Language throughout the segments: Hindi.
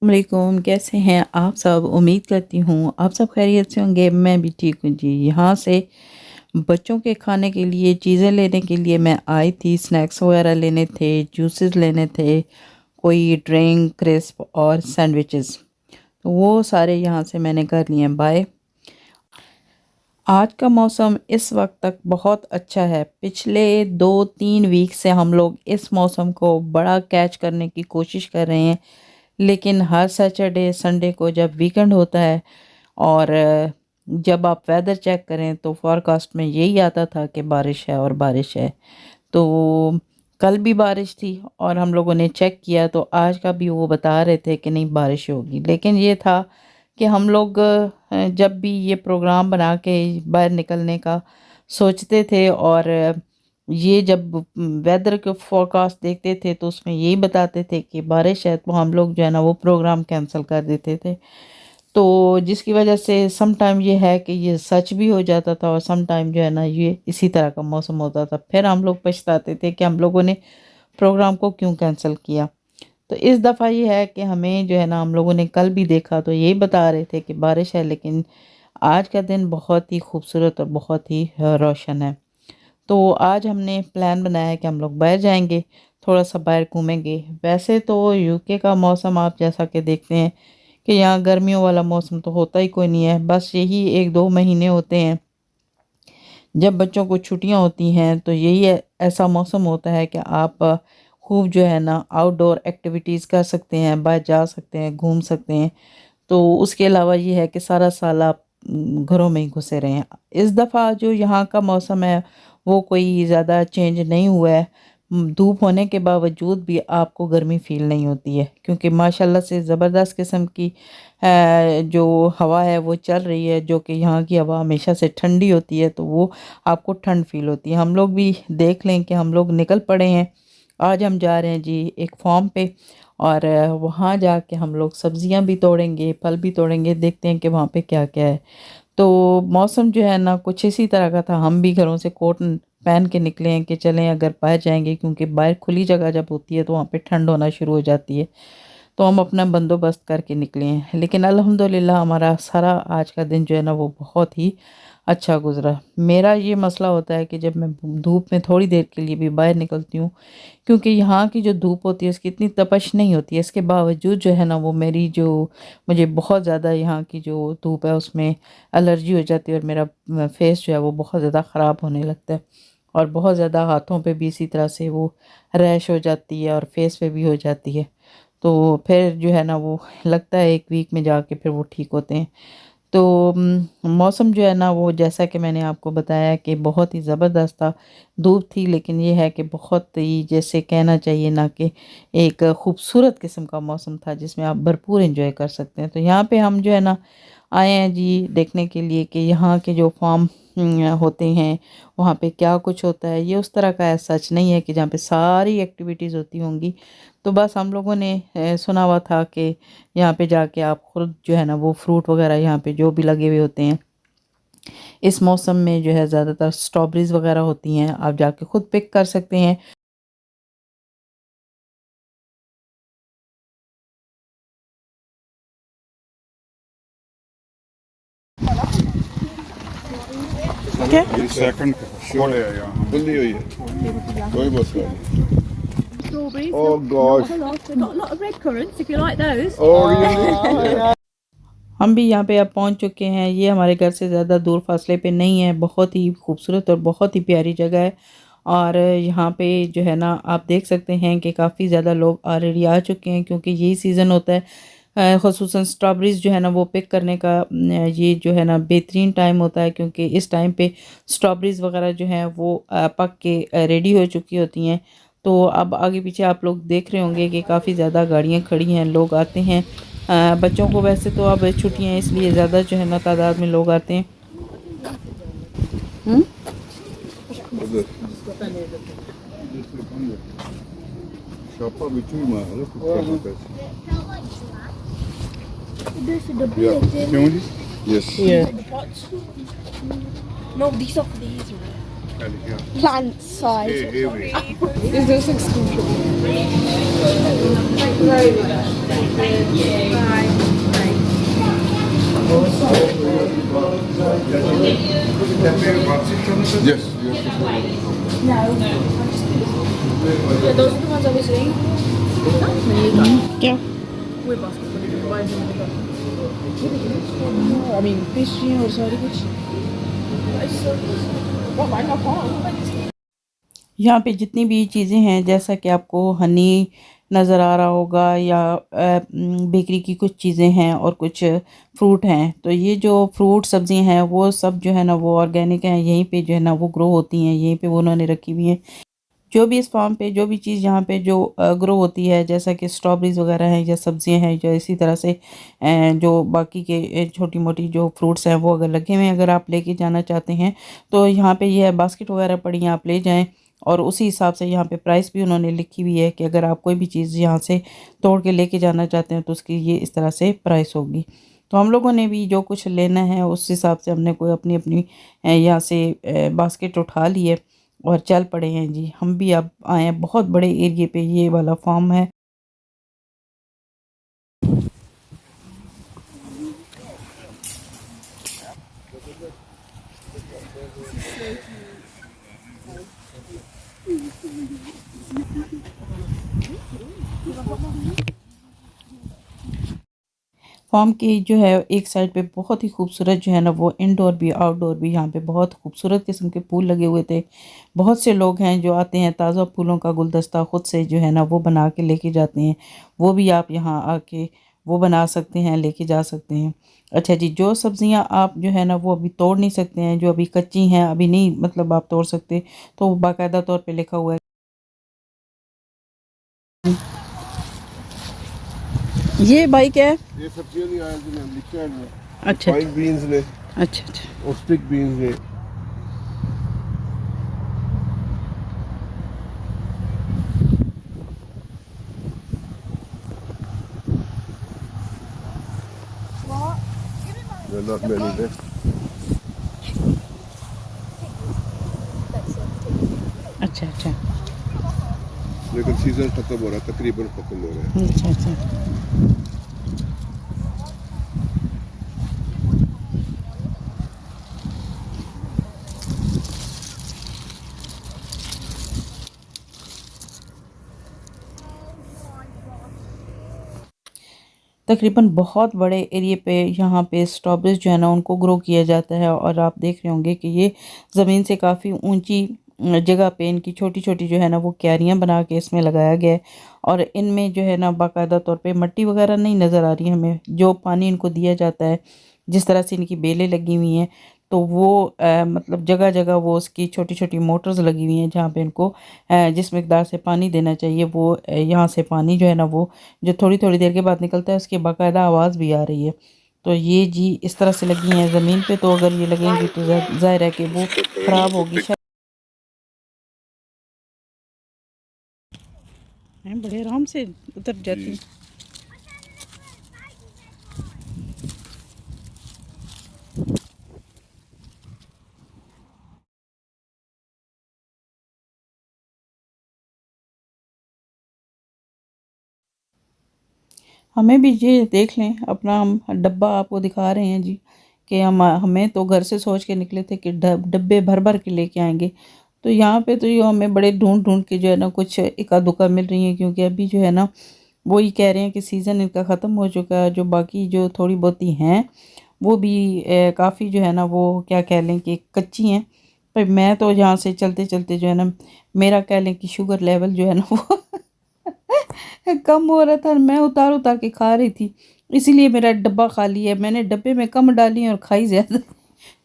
वालेकुम, कैसे हैं आप सब? उम्मीद करती हूँ आप सब खैरियत से होंगे। मैं भी ठीक हूँ जी। यहाँ से बच्चों के खाने के लिए चीज़ें लेने के लिए मैं आई थी। स्नैक्स वगैरह लेने थे, जूसेस लेने थे, कोई ड्रिंक, क्रिस्प और सैंडविचेस। तो वो सारे यहाँ से मैंने कर लिए बाय। आज का मौसम इस वक्त तक बहुत अच्छा है। पिछले 2-3 वीक से हम लोग इस मौसम को बड़ा कैच करने की कोशिश कर रहे हैं, लेकिन हर सैटरडे संडे को जब वीकेंड होता है और जब आप वेदर चेक करें तो फोरकास्ट में यही आता था कि बारिश है और बारिश है। तो कल भी बारिश थी और हम लोगों ने चेक किया तो आज का भी वो बता रहे थे कि नहीं बारिश होगी। लेकिन ये था कि हम लोग जब भी ये प्रोग्राम बना के बाहर निकलने का सोचते थे और ये जब वेदर के फोरकास्ट देखते थे तो उसमें यही बताते थे कि बारिश है, तो हम लोग जो है ना वो प्रोग्राम कैंसिल कर देते थे। तो जिसकी वजह से सम टाइम ये है कि ये सच भी हो जाता था और सम टाइम जो है ना ये इसी तरह का मौसम होता था। फिर हम लोग पछताते थे कि हम लोगों ने प्रोग्राम को क्यों कैंसिल किया। तो इस दफ़ा ये है कि हमें जो है ना हम लोगों ने कल भी देखा तो यही बता रहे थे कि बारिश है, लेकिन आज का दिन बहुत ही खूबसूरत और बहुत ही रोशन है। तो आज हमने प्लान बनाया है कि हम लोग बाहर जाएंगे, थोड़ा सा बाहर घूमेंगे। वैसे तो यूके का मौसम आप जैसा कि देखते हैं कि यहाँ गर्मियों वाला मौसम तो होता ही कोई नहीं है। बस यही 1-2 महीने होते हैं जब बच्चों को छुट्टियां होती हैं, तो यही ऐसा मौसम होता है कि आप खूब जो है ना आउटडोर एक्टिविटीज़ कर सकते हैं, बाहर जा सकते हैं, घूम सकते हैं। तो उसके अलावा ये है कि सारा साल आप घरों में ही घुसे रहें। इस दफ़ा जो यहाँ का मौसम है वो कोई ज़्यादा चेंज नहीं हुआ है। धूप होने के बावजूद भी आपको गर्मी फ़ील नहीं होती है, क्योंकि माशाल्लाह से ज़बरदस्त किस्म की जो हवा है वो चल रही है, जो कि यहाँ की हवा हमेशा से ठंडी होती है, तो वो आपको ठंड फ़ील होती है। हम लोग भी देख लें कि हम लोग निकल पड़े हैं। आज हम जा रहे हैं जी एक फार्म पे और वहाँ जाके हम लोग सब्जियां भी तोड़ेंगे, फल भी तोड़ेंगे, देखते हैं कि वहाँ पे क्या-क्या है। तो मौसम जो है ना कुछ इसी तरह का था। हम भी घरों से कोट पहन के निकले हैं कि चलें अगर बाहर जाएंगे, क्योंकि बाहर खुली जगह जब होती है तो वहाँ पे ठंड होना शुरू हो जाती है। तो हम अपना बंदोबस्त करके निकले हैं। लेकिन अल्हम्दुलिल्लाह हमारा सारा आज का दिन जो है ना वो बहुत ही अच्छा गुज़रा। मेरा ये मसला होता है कि जब मैं धूप में थोड़ी देर के लिए भी बाहर निकलती हूँ, क्योंकि यहाँ की जो धूप होती है उसकी इतनी तपश नहीं होती है। इसके बावजूद जो है ना वो मेरी जो मुझे बहुत ज़्यादा यहाँ की जो धूप है उसमें एलर्जी हो जाती है और मेरा फेस जो है वो बहुत ज़्यादा ख़राब होने लगता है और बहुत ज़्यादा हाथों पे भी इसी तरह से वो रैश हो जाती है और फेस पे भी हो जाती है। तो फिर जो है ना वो लगता है 1 वीक में जाके फिर वो ठीक होते हैं। तो मौसम जो है ना वो जैसा कि मैंने आपको बताया कि बहुत ही ज़बरदस्त था। धूप थी, लेकिन ये है कि बहुत ही जैसे कहना चाहिए ना कि एक खूबसूरत किस्म का मौसम था जिसमें आप भरपूर एंजॉय कर सकते हैं। तो यहाँ पे हम जो है ना आए हैं जी देखने के लिए कि यहाँ के जो फार्म होते हैं वहाँ पे क्या कुछ होता है। ये उस तरह का है, सच नहीं है कि जहाँ पे सारी एक्टिविटीज़ होती होंगी। तो बस हम लोगों ने सुना हुआ था कि यहाँ पे जाके आप खुद जो है ना वो फ्रूट वगैरह यहाँ पे जो भी लगे हुए होते हैं, इस मौसम में जो है ज़्यादातर स्ट्रॉबेरीज़ वगैरह होती हैं, आप जाके खुद पिक कर सकते हैं। क्या ये सेकंड शोर है यहाँ खुली हुई है कोई मसला नहीं Strawberries. Oh gosh. Not a lot. We've got a lot of red currants if you like those. Oh really? हम भी यहाँ पे अब पहुँच चुके हैं। ये हमारे घर से ज़्यादा दूर फासले पे नहीं है। बहुत ही खूबसूरत और बहुत ही प्यारी जगह है और यहाँ पे जो है ना आप देख सकते हैं कि काफ़ी ज़्यादा लोग ऑलरेडी आ चुके हैं, क्योंकि यही सीज़न होता है। ख़ुसूसन स्ट्रॉबेरीज़ जो है ना वो पिक करने का ये जो है ना बेहतरीन टाइम होता है, क्योंकि इस टाइम पे स्ट्रॉबेरीज़ वगैरह जो हैं वो पक के रेडी हो चुकी होती हैं। तो अब आगे पीछे आप लोग देख रहे होंगे कि काफ़ी ज़्यादा गाड़ियाँ खड़ी हैं, लोग आते हैं। बच्चों को वैसे तो अब छुट्टियां हैं, इसलिए ज़्यादा जो है ना तादाद में लोग आते हैं। हम्म? शॉपा बिचू में है कुछ करना पैसे Yeah. क्यों जी yes No, these are for these. Plant size. Is this exclusive? Yes, yes. Yeah, those are the ones I was saying. क्या We're basketball. Why do I mean, pastry or sorry, which? What, why not palm? यहाँ पे जितनी भी चीज़ें हैं जैसा कि आपको हनी नज़र आ रहा होगा या बेकरी की कुछ चीज़ें हैं और कुछ फ्रूट हैं, तो ये जो फ्रूट सब्जियां हैं वो सब जो है ना वो ऑर्गेनिक हैं, यहीं पे जो है ना वो ग्रो होती हैं, यहीं पे वो उन्होंने रखी हुई हैं। जो भी इस फार्म पे जो भी चीज़ यहाँ पे जो ग्रो होती है जैसा कि स्ट्रॉबेरीज वगैरह हैं या सब्जियां हैं जो इसी तरह से जो बाकी के छोटी मोटी जो फ्रूट्स हैं वो अगर लगे हुए हैं, अगर आप लेके जाना चाहते हैं तो यहाँ पे ये है बास्केट वगैरह पड़ी हैं, आप ले जाएं। और उसी हिसाब से यहाँ पे प्राइस भी उन्होंने लिखी हुई है कि अगर आप कोई भी चीज़ यहाँ से तोड़ के लेके जाना चाहते हैं तो उसकी ये इस तरह से प्राइस होगी। तो हम लोगों ने भी जो कुछ लेना है उस हिसाब से हमने कोई अपनी अपनी यहाँ से बास्केट उठा ली है और चल पड़े हैं जी। हम भी अब आए हैं, बहुत बड़े एरिए पे ये वाला फार्म है। फार्म की जो है एक साइड पे बहुत ही खूबसूरत जो है ना वो इंडोर भी आउटडोर भी यहाँ पे बहुत खूबसूरत किस्म के फूल लगे हुए थे। बहुत से लोग हैं जो आते हैं ताज़ा फूलों का गुलदस्ता ख़ुद से जो है ना वो बना के लेके जाते हैं, वो भी आप यहाँ आके वो बना सकते हैं, लेके जा सकते हैं। अच्छा जी, जो सब्ज़ियाँ आप जो है ना वो अभी तोड़ नहीं सकते हैं, जो अभी कच्ची हैं अभी नहीं मतलब आप तोड़ सकते, तो बाकायदा तौर पर लिखा हुआ है। ये बाइक है, ये सब्जियां नहीं आया जो लिखा है। अच्छा व्हाइट बीन्स ने अच्छा अच्छा और स्टिक बीन्स ने। There are not many there. अच्छा अच्छा लेकिन सीजन खत्म हो रहा है, तकरीबन खत्म हो रहा है। अच्छा अच्छा। तकरीबन बहुत बड़े एरिए पे यहाँ पे स्ट्रॉबेरीज जो है ना उनको ग्रो किया जाता है और आप देख रहे होंगे कि ये ज़मीन से काफ़ी ऊंची जगह पे इनकी छोटी छोटी जो है ना वो क्यारियाँ बना के इसमें लगाया गया है। और इनमें जो है ना बाकायदा तौर पे मट्टी वगैरह नहीं नज़र आ रही है हमें, जो पानी इनको दिया जाता है जिस तरह से इनकी बेलें लगी हुई हैं, तो वो मतलब जगह जगह वो उसकी छोटी छोटी मोटर्स लगी हुई हैं जहाँ पे इनको जिस मिकदार से पानी देना चाहिए वो यहाँ से पानी जो है ना वो जो थोड़ी थोड़ी देर के बाद निकलता है उसकी बाकायदा आवाज़ भी आ रही है। तो ये जी इस तरह से लगी हैं ज़मीन पे, तो अगर ये लगेंगी तो ज़ाहिर है कि वो ख़राब होगी। शायद बड़े आराम से उतर जाती हैं। हमें भी ये देख लें अपना, हम डब्बा आपको दिखा रहे हैं जी कि हमें तो घर से सोच के निकले थे कि डब्बे भर भर के लेके आएंगे, तो यहाँ पे तो ये हमें बड़े ढूंढ ढूंढ के जो है ना कुछ इक्का दुक्का मिल रही है, क्योंकि अभी जो है ना वो ही कह रहे हैं कि सीज़न इनका ख़त्म हो चुका है। जो बाकी जो थोड़ी बहुती हैं वो भी काफ़ी जो है ना वो क्या कह लें कि कच्ची हैं। पर मैं तो यहाँ से चलते चलते जो है ना मेरा कह लें कि शुगर लेवल जो है ना वो कम हो रहा था और मैं उतार उतार के खा रही थी, इसीलिए मेरा डब्बा खाली है। मैंने डब्बे में कम डाली और खाई ज़्यादा।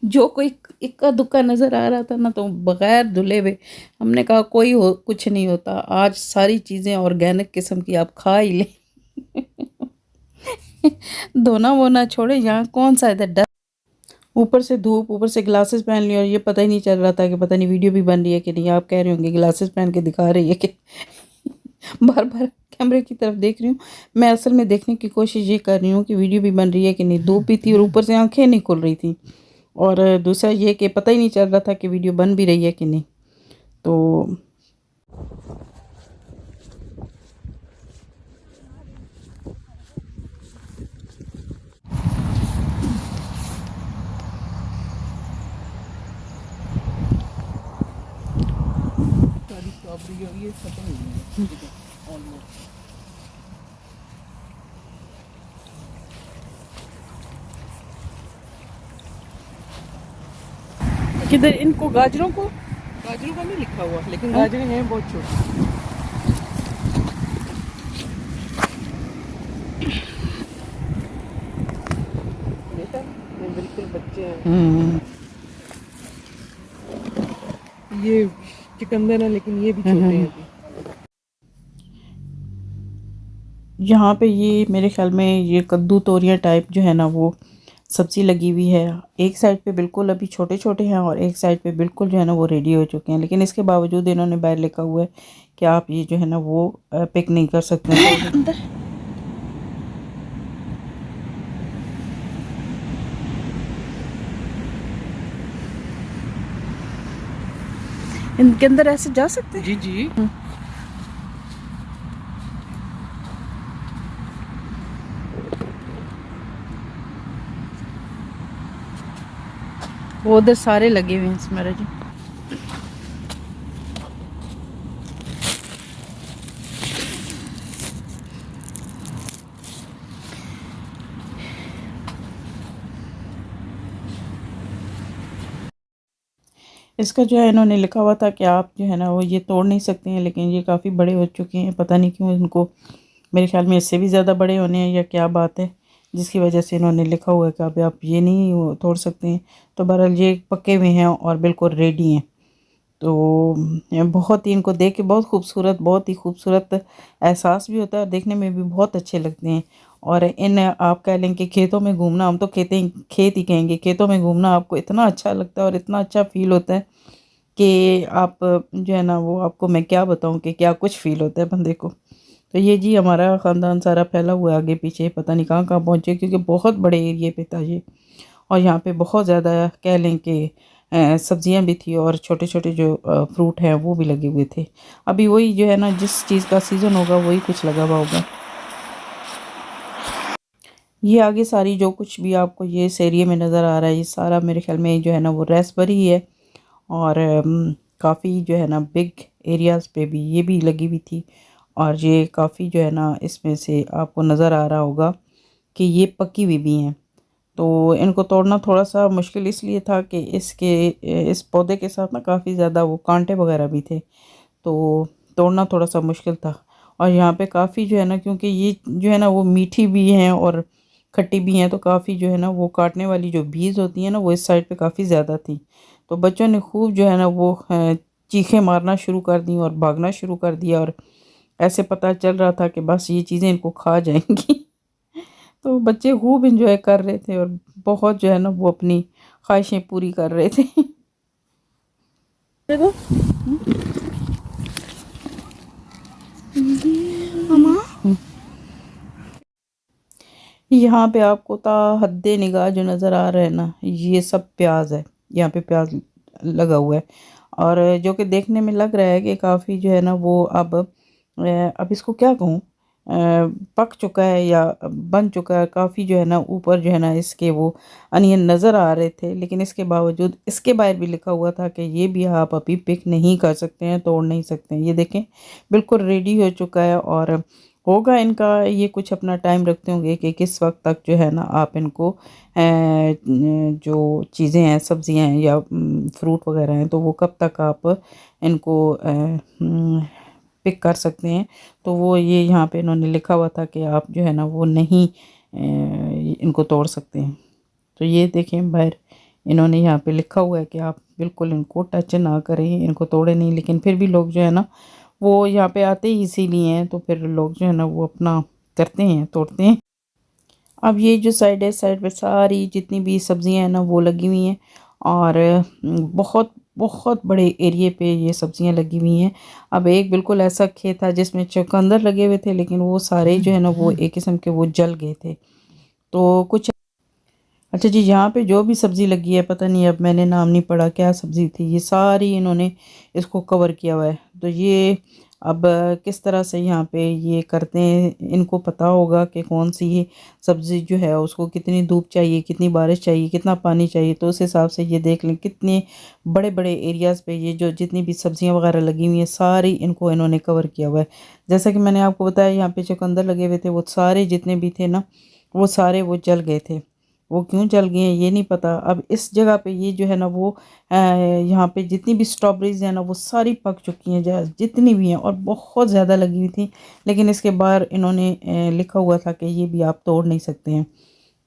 जो कोई इक्का दुक्का नज़र आ रहा था ना तो बग़ैर धुले हुए हमने कहा कोई हो कुछ नहीं होता, आज सारी चीज़ें ऑर्गेनिक किस्म की आप खा ही लें। धोना वोना छोड़े, यहाँ कौन सा इधर डर, ऊपर से धूप, ऊपर से ग्लासेस पहन ली और ये पता ही नहीं चल रहा था कि पता नहीं वीडियो भी बन रही है कि नहीं। आप कह रहे होंगे ग्लासेस पहन के दिखा रही है कि बार बार कैमरे की तरफ देख रही हूँ। मैं असल में देखने की कोशिश ये कर रही हूँ कि वीडियो भी बन रही है कि नहीं। धूप भी थी और ऊपर से आंखें नहीं खुल रही थी, और दूसरा ये कि पता ही नहीं चल रहा था कि वीडियो बन भी रही है कि नहीं। तो ये खत्म ही है ऑलमोस्ट। किधर इनको गाजरों का नहीं लिखा हुआ, लेकिन गाजरें हैं बहुत छोटी। देखा ये बिल्कुल बच्चे हैं। ये चुकंदर है लेकिन ये भी छोटे हैं अभी। यहाँ पे ये मेरे ख्याल में ये कद्दू तोरियां टाइप जो है ना वो सब्ज़ी लगी हुई है। एक साइड पे बिल्कुल अभी छोटे छोटे हैं और एक साइड पे बिल्कुल जो है ना वो रेडी हो चुके हैं, लेकिन इसके बावजूद इन्होंने बाहर लिखा हुआ है कि आप ये जो है ना वो पिक नहीं कर सकते हैं। इनके अंदर ऐसे जा सकते हैं? जी जी। वो उधर सारे लगे हुए हैं इसमें जी। इसका जो है इन्होंने लिखा हुआ था कि आप जो है ना वो ये तोड़ नहीं सकते हैं, लेकिन ये काफ़ी बड़े हो चुके हैं। पता नहीं क्यों इनको, मेरे ख्याल में इससे भी ज़्यादा बड़े होने हैं या क्या बात है, जिसकी वजह से इन्होंने लिखा हुआ है कि अब आप ये नहीं तोड़ सकते हैं। तो बहरहाल ये पके हुए हैं और बिल्कुल रेडी हैं। तो बहुत ही इनको देख के बहुत ही खूबसूरत एहसास भी होता है और देखने में भी बहुत अच्छे लगते हैं। और इन आप कह लें कि खेतों में घूमना, हम तो खेत ही कहेंगे, खेतों में घूमना आपको इतना अच्छा लगता है और इतना अच्छा फ़ील होता है कि आप जो है ना वो, आपको मैं क्या बताऊं कि क्या कुछ फ़ील होता है बंदे को। तो ये जी हमारा ख़ानदान सारा फैला हुआ है आगे पीछे, पता नहीं कहाँ कहाँ पहुँचे, क्योंकि बहुत बड़े एरिए पे था ये। और यहाँ पे बहुत ज़्यादा कह लें कि सब्जियां भी थी और छोटे छोटे जो फ्रूट हैं वो भी लगे हुए थे। अभी वही जो है ना जिस चीज़ का सीज़न होगा वही कुछ लगा हुआ होगा। ये आगे सारी जो कुछ भी आपको ये इस एरिए में नज़र आ रहा है, ये सारा मेरे ख्याल में जो है ना वो रास्पबेरी है। और काफ़ी जो है ना बिग एरियाज़ पे भी ये भी लगी हुई थी। और ये काफ़ी जो है ना इसमें से आपको नज़र आ रहा होगा कि ये पकी हुई भी हैं। तो इनको तोड़ना थोड़ा सा मुश्किल इसलिए था कि इस पौधे के साथ ना काफ़ी ज़्यादा वो कांटे वगैरह भी थे, तो तोड़ना थोड़ा सा मुश्किल था। और यहाँ पे काफ़ी जो है ना, क्योंकि ये जो है ना वो मीठी भी हैं और खट्टी भी हैं, तो काफ़ी जो है ना वो काटने वाली जो बीज होती हैं ना वो इस साइड पे काफ़ी ज़्यादा थी। तो बच्चों ने खूब जो है ना वो चीखें मारना शुरू कर दी और भागना शुरू कर दिया, और ऐसे पता चल रहा था कि बस ये चीज़ें इनको खा जाएंगी। तो बच्चे खूब इंजॉय कर रहे थे और बहुत जो है ना वो अपनी ख्वाहिशें पूरी कर रहे थे। देखो मामा यहाँ पे आपको हद्दे निगाह जो नज़र आ रहा है ना, ये सब प्याज है। यहाँ पे प्याज लगा हुआ है और जो कि देखने में लग रहा है कि काफ़ी जो है ना वो अब इसको क्या कहूँ, पक चुका है या बन चुका है। काफ़ी जो है ना ऊपर जो है ना इसके वो अनियन नज़र आ रहे थे, लेकिन इसके बावजूद इसके बाहर भी लिखा हुआ था कि ये भी आप अभी पिक नहीं कर सकते हैं, तोड़ नहीं सकते हैं। ये देखें बिल्कुल रेडी हो चुका है और होगा इनका, ये कुछ अपना टाइम रखते होंगे कि किस वक्त तक जो है ना आप इनको जो चीज़ें हैं, सब्जियां हैं या फ्रूट वगैरह हैं, तो वो कब तक आप इनको पिक कर सकते हैं। तो वो ये यहाँ पे इन्होंने लिखा हुआ था कि आप जो है ना वो नहीं इनको तोड़ सकते हैं। तो ये देखें बाहर इन्होंने यहाँ पे लिखा हुआ है कि आप बिल्कुल इनको टच ना करें, इनको तोड़े नहीं, लेकिन फिर भी लोग जो है ना वो यहाँ पे आते ही इसीलिए हैं, तो फिर लोग जो है ना वो अपना करते हैं, तोड़ते हैं। अब ये जो साइड है, साइड पे सारी जितनी भी सब्जियां हैं ना वो लगी हुई हैं और बहुत बहुत बड़े एरिए पे ये सब्जियां लगी हुई हैं। अब एक बिल्कुल ऐसा खेत था जिसमें चुकंदर लगे हुए थे, लेकिन वो सारे जो है ना वो एक किस्म के वो जल गए थे। तो कुछ अच्छा जी, यहाँ पे जो भी सब्ज़ी लगी है, पता नहीं अब मैंने नाम नहीं पढ़ा क्या सब्ज़ी थी, ये सारी इन्होंने इसको कवर किया हुआ है। तो ये अब किस तरह से यहाँ पे ये करते हैं, इनको पता होगा कि कौन सी ये सब्ज़ी जो है उसको कितनी धूप चाहिए, कितनी बारिश चाहिए, कितना पानी चाहिए। तो उस हिसाब से ये देख लें कितने बड़े बड़े एरियाज़ पे ये जो जितनी भी सब्जियां वगैरह लगी हुई हैं सारी इनको इन्होंने कवर किया हुआ है। जैसा कि मैंने आपको बताया यहाँ पे चुकंदर लगे हुए थे, वो सारे जितने भी थे ना वो सारे वो जल गए थे। वो क्यों जल गए हैं ये नहीं पता। अब इस जगह पे ये जो है ना वो यहाँ पे जितनी भी स्ट्रॉबेरीज हैं ना वो सारी पक चुकी हैं, जितनी भी हैं, और बहुत ज़्यादा लगी हुई थी। लेकिन इसके बाहर इन्होंने लिखा हुआ था कि ये भी आप तोड़ नहीं सकते हैं।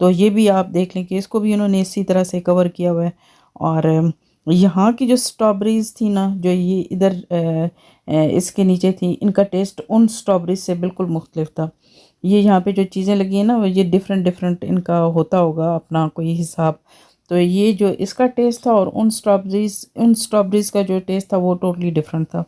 तो ये भी आप देख लें कि इसको भी इन्होंने इसी तरह से कवर किया हुआ है। और यहाँ की जो स्ट्रॉबेरीज थी ना जो ये इधर इसके नीचे थी, इनका टेस्ट उन स्ट्रॉबेरीज से बिल्कुल मुख्तलिफ था। ये यहाँ पे जो चीज़ें लगी हैं ना वो ये डिफरेंट डिफरेंट इनका होता होगा अपना कोई हिसाब। तो ये जो इसका टेस्ट था और उन स्ट्रॉबेरीज का जो टेस्ट था वो टोटली डिफरेंट था।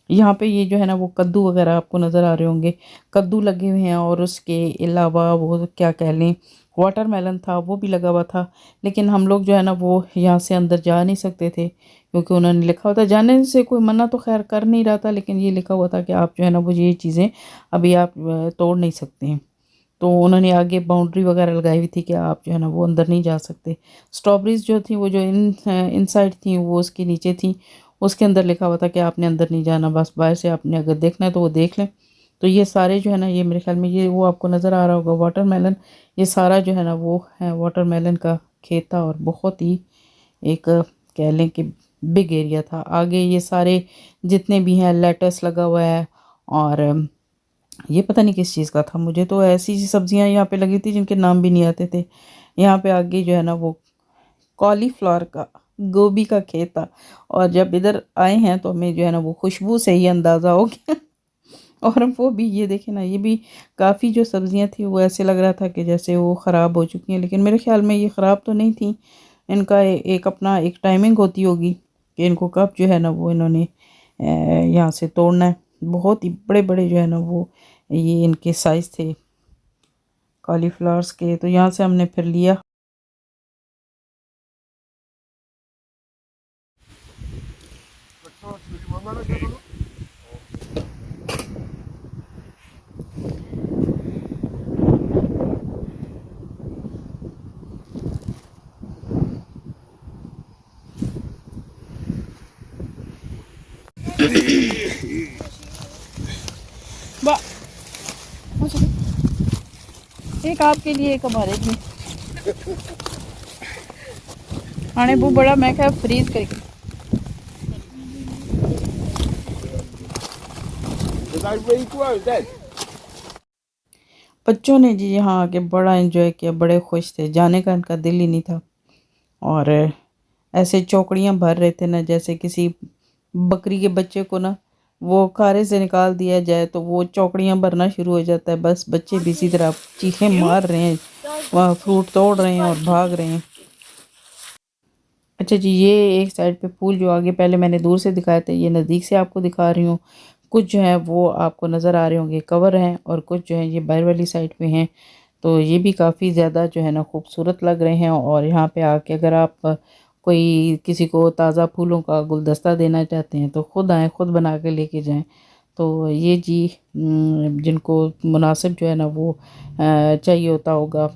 यहाँ पे ये जो है ना वो कद्दू वगैरह आपको नज़र आ रहे होंगे, कद्दू लगे हुए हैं, और उसके अलावा वो क्या कह लें वाटरमेलन था वो भी लगा हुआ था। लेकिन हम लोग जो है ना वो यहाँ से अंदर जा नहीं सकते थे क्योंकि उन्होंने लिखा हुआ था, जाने से कोई मना तो खैर कर नहीं रहा था, लेकिन ये लिखा हुआ था कि आप जो है ना वो ये चीज़ें अभी आप तोड़ नहीं सकते हैं। तो उन्होंने आगे बाउंड्री वगैरह लगाई हुई थी कि आप जो है ना वो अंदर नहीं जा सकते। स्ट्रॉबेरीज जो थी वो जो इनसाइड थी वो उसके नीचे थी, उसके अंदर लिखा हुआ था कि आपने अंदर नहीं जाना, बस बाहर से आपने अगर देखना है तो वो देख लें। तो ये सारे जो है ना ये मेरे ख्याल में ये वो आपको नज़र आ रहा होगा वाटरमेलन, ये सारा जो है ना वो है वाटरमेलन का खेत था, और बहुत ही एक कह लें कि बिग एरिया था। आगे ये सारे जितने भी हैं लेटस लगा हुआ है, और ये पता नहीं किस चीज़ का था, मुझे तो ऐसी सब्जियां यहाँ पे लगी थी जिनके नाम भी नहीं आते थे। यहाँ पे आगे जो है ना वो कॉलीफ्लावर का गोभी का खेत था, और जब इधर आए हैं तो हमें जो है ना वो खुशबू से ही अंदाज़ा हो गया। और वो भी ये देखें ना, ये भी काफ़ी जो सब्जियां थी वो ऐसे लग रहा था कि जैसे वो ख़राब हो चुकी हैं, लेकिन मेरे ख्याल में ये ख़राब तो नहीं थी। इनका एक अपना एक टाइमिंग होती होगी कि इनको कब जो है ना वो इन्होंने यहाँ से तोड़ना है। बहुत ही बड़े बड़े जो है ना वो ये इनके साइज़ थे कॉलीफ्लावर्स के। तो यहाँ से हमने फिर लिया। एक आपके लिए एक हमारे लिए आने वो बड़ा मैं क्या फ्रीज करके बच्चों ने जी यहाँ आके बड़ा एंजॉय किया, बड़े खुश थे, जाने का इनका दिल ही नहीं था। और ऐसे चौकड़ियाँ भर रहे थे ना जैसे किसी बकरी के बच्चे को ना वो खारे से निकाल दिया जाए तो वो चौकड़ियाँ भरना शुरू हो जाता है। बस बच्चे भी इसी तरह चीखें मार रहे हैं, वहाँ फ्रूट तोड़ रहे हैं और भाग रहे हैं। अच्छा जी, ये एक साइड पे फूल जो आगे पहले मैंने दूर से दिखाए थे ये नज़दीक से आपको दिखा रही हूँ। कुछ जो है वो आपको नज़र आ रहे होंगे कवर हैं, और कुछ जो है ये बाहर वाली साइड पे हैं। तो ये भी काफ़ी ज़्यादा जो है ना खूबसूरत लग रहे हैं। और यहाँ पे आके अगर आप कोई किसी को ताज़ा फूलों का गुलदस्ता देना चाहते हैं तो ख़ुद आएँ, ख़ुद बना के लेके जाएँ। तो ये जी जिनको मुनासिब जो है ना वो चाहिए होता होगा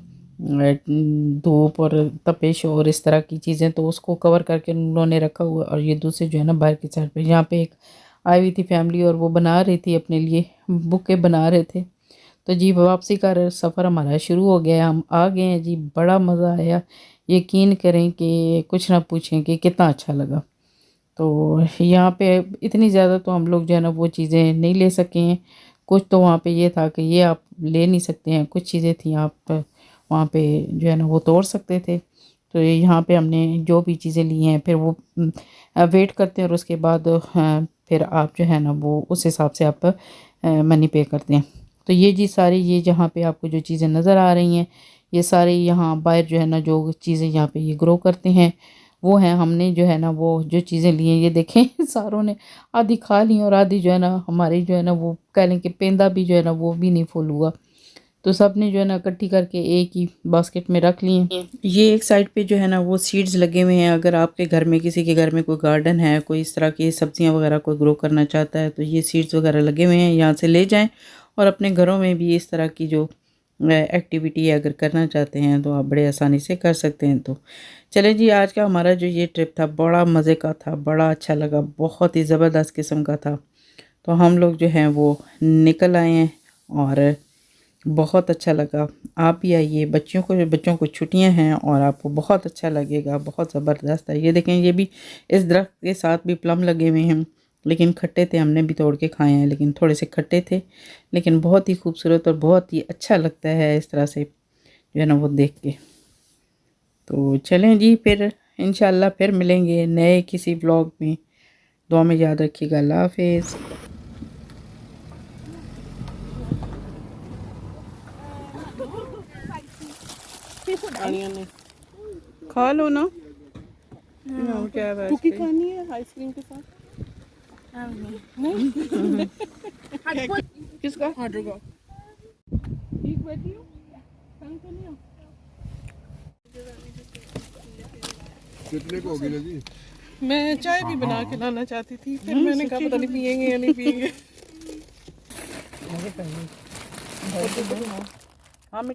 धूप और तपिश और इस तरह की चीज़ें, तो उसको कवर करके उन्होंने रखा हुआ। और ये दूसरे जो है ना बाहर की साइड पे यहाँ पे एक आई हुई थी फैमिली और वो बना रही थी अपने लिए बुके बना रहे थे। तो जी वापसी का सफ़र हमारा शुरू हो गया, हम आ गए हैं जी, बड़ा मज़ा आया। यकीन करें कि कुछ ना पूछें कि कितना अच्छा लगा। तो यहाँ पे इतनी ज़्यादा तो हम लोग जो है ना वो चीज़ें नहीं ले सके हैं। कुछ तो वहाँ पे ये था कि ये आप ले नहीं सकते हैं, कुछ चीज़ें थी आप वहाँ पे जो है ना वो तोड़ सकते थे। तो यहाँ पे हमने जो भी चीज़ें ली हैं फिर वो वेट करते हैं और उसके बाद फिर आप जो है ना वो उस हिसाब से आप मनी पे करते हैं। तो ये जी सारी ये जहाँ पे आपको जो चीज़ें नज़र आ रही हैं ये सारे यहाँ बाहर जो है ना जो चीज़ें यहाँ पे ये ग्रो करते हैं वो हैं। हमने जो है ना वो जो चीज़ें ली हैं ये देखें सारों ने आधी खा ली और आधी जो है ना हमारी जो है ना वो कह लें कि पेंदा भी जो है ना वो भी नहीं फुल हुआ। तो सब ने जो है ना इकट्ठी करके एक ही बास्केट में रख ली हैं। ये एक साइड पे जो है ना वो सीड्स लगे हुए हैं। अगर आपके घर में किसी के घर में कोई गार्डन है, कोई इस तरह की सब्जियां वगैरह कोई ग्रो करना चाहता है तो ये सीड्स वगैरह लगे हुए हैं, यहाँ से ले जाएं और अपने घरों में भी इस तरह की जो एक्टिविटी अगर करना चाहते हैं तो आप बड़े आसानी से कर सकते हैं। तो चलें जी, आज का हमारा जो ये ट्रिप था बड़ा मज़े का था, बड़ा अच्छा लगा, बहुत ही ज़बरदस्त किस्म का था। तो हम लोग जो हैं वो निकल आए हैं और बहुत अच्छा लगा। आप भी आइए, बच्चों को छुट्टियां हैं और आपको बहुत अच्छा लगेगा, बहुत ज़बरदस्त है। ये देखें, ये भी इस दरख्त के साथ भी प्लम लगे हुए हैं, लेकिन खट्टे थे, हमने भी तोड़ के खाए हैं, लेकिन थोड़े से खट्टे थे, लेकिन बहुत ही खूबसूरत और बहुत ही अच्छा लगता है इस तरह से जो है ना वो देख के। तो चलें जी, फिर इंशाल्लाह फिर मिलेंगे नए किसी व्लॉग में। दुआ में याद रखिएगा। अल्लाह हाफिज़। खा लो ना, क्या है कुकी खानी है आइसक्रीम के साथ? किसका? ऑर्डर का। ठीक बैठी हो? तंग तो नहीं हो? कितने को होगी ना जी? मैं चाय भी बना के लाना चाहती थी, फिर मैंने कहा पता नहीं पियेंगे या नहीं पियेंगे। हाँ।